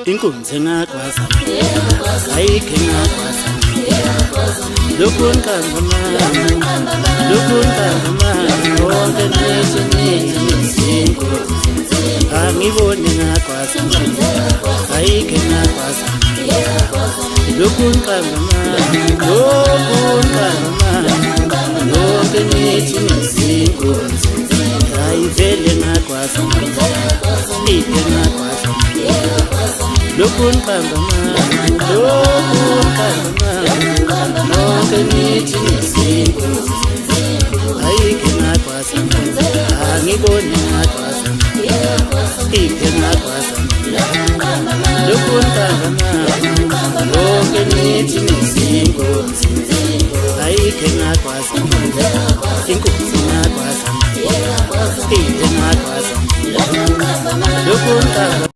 inkunzi ngakwaza ayikho ngakwaza lokun kangama wonke nezinto angiboni ngakwaza ayikho ngakwaza lokun kangama wonke nezinto ayivele ngakwaza iphe ngakwaza lokun kangama wonke nezinto ayikho ngakwaza angiboni ngakwaza iphe ngakwaza lokun kangama wonke nezinto ayikho ngakwaza inkunzi ngakwaza iphe ngakwaza lokun kangama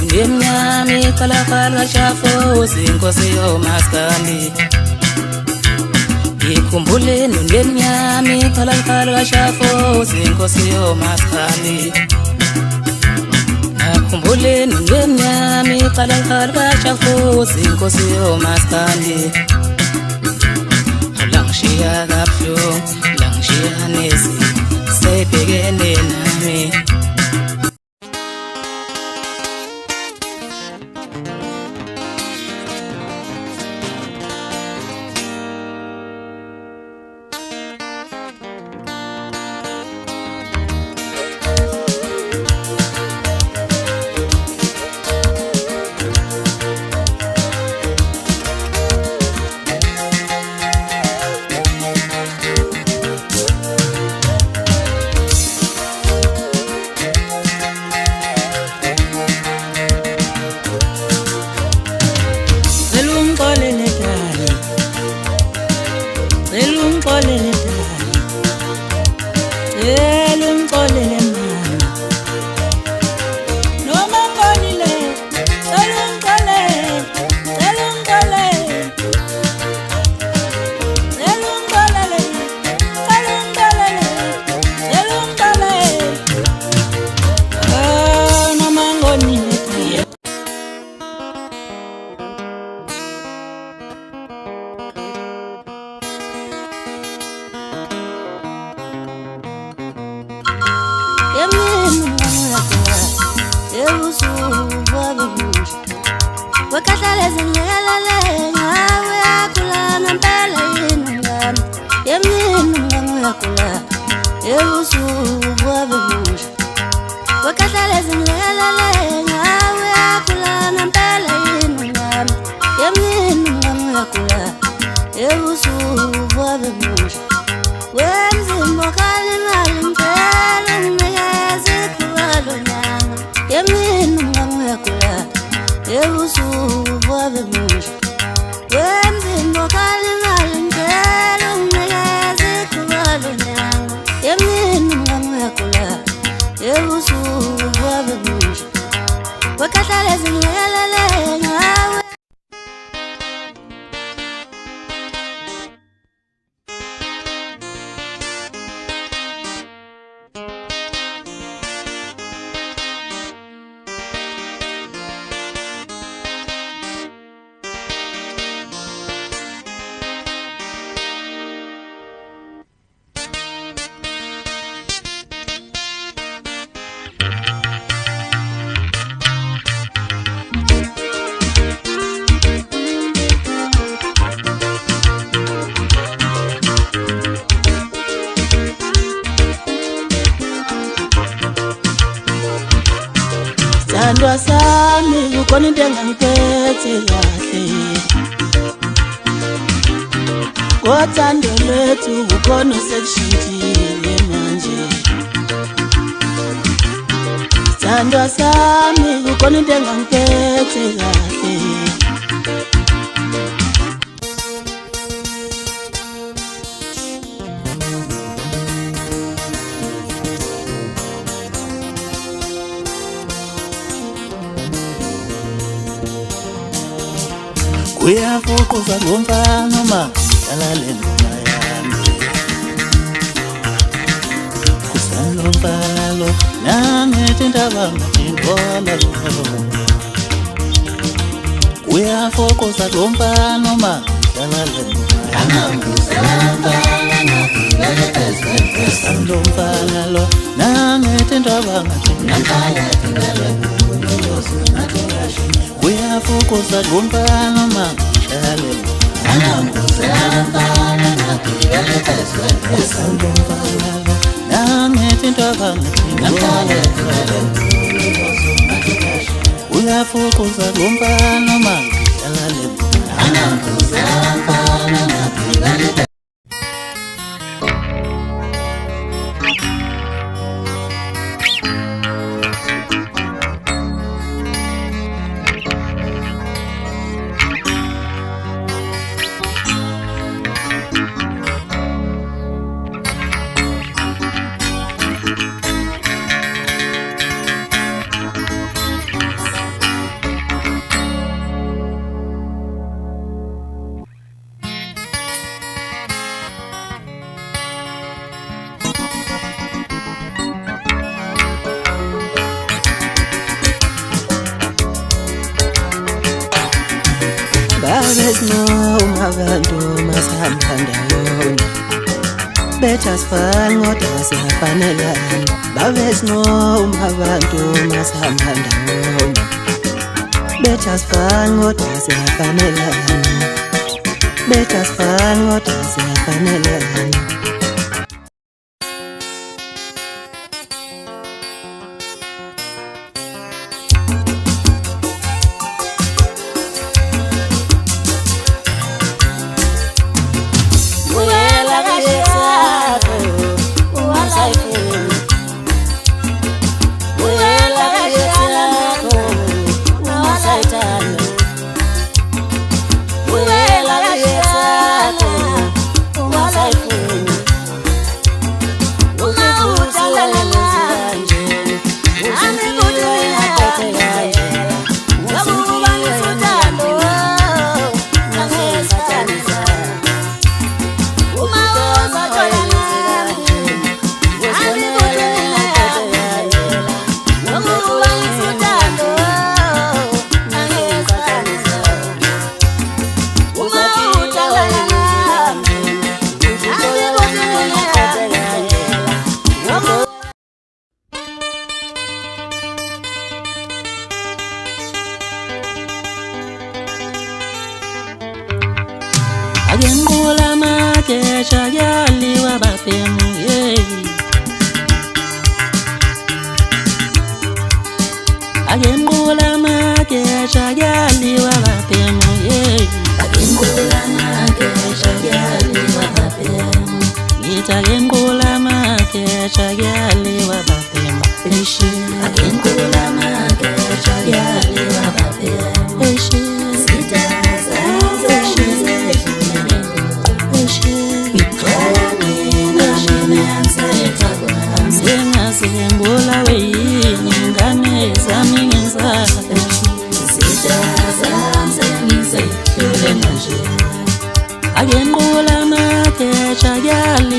Ngemnyami kalakala shafo zinkosi yomaskandi Ikhumbuleni ngemnyami kalakala shafo zinkosi yomaskandi Akhumbuleni ngemnyami kalakala shafo zinkosi yomaskandi Langshiya kapyo langshiya nezi sebhekene nami Sandwa sami ukona into engangiphethe kahle Kothando lwethu ukhona sekushintshile manje Sithandwa sami kukhona into engangiphethe kahle. Kuyafukuza ngomfana ma dlala ngoma yami. Kusalo mbalo nangithi indaba ngiyibona. Kuyafukuza ngomfana ma dlala ngoma yami. Kusalo mbalo nangithi indaba kuyafukuza ngomfana ma dlala uyafukuza ngomfana ma dlala Babesnoma abantu masihamba ndawonye betha sifane kodwa siyafanelana. Babesnoma abantu masihamba ndawonye betha sifane kodwa siyafanelana. Betha sifane kodwa siyafanelana. Agembula makesha yali wabafemu Agembula makesha yali wabafemu Agembula makesha yali wabafemu Agembula makesha yali wabafemu Agembula makesha yali wabafemu Ngula weyini ngane zami ngenzala Sitazanze ngize hlule manje Agembula makesha yali